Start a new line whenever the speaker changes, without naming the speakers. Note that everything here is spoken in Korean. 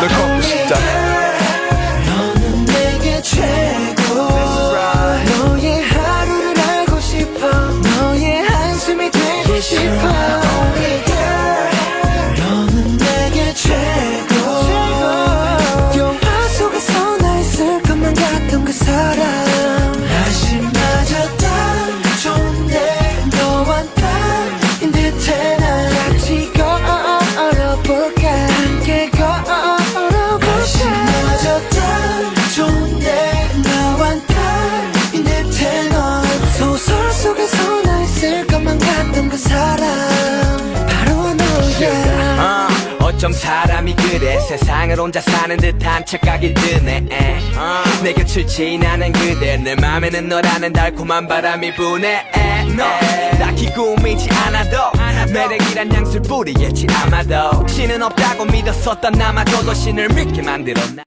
널 걷고 싶다.
너는 내게 최고. 너의 하루를 알고 싶어. 너의 한숨이 되고 싶어. 너는 내게 최고. 영화 속에서 나 있을 것만 같던 그 사람. 날씨마저 딱 좋은데 너와 딱인 듯해. 난 같이 걸어볼까. 함께 걸어볼까. 날씨마저 딱 좋은데 너와 딱인 듯해. 넌 소설 속에서 나 있을 것만 같던 그 사람 바로 너야.
어쩜 사람이 그래. 세상을 혼자 사는 듯한 착각이 드네. 내 곁을 지나는 그대. 내 맘에는 너라는 달콤한 바람이 부네. 너 딱히 꾸미지 않아도 매력이란 양술 뿌리겠지 아마도. 신은 없다고 믿었었던 나마저도 신을 믿게 만들었나.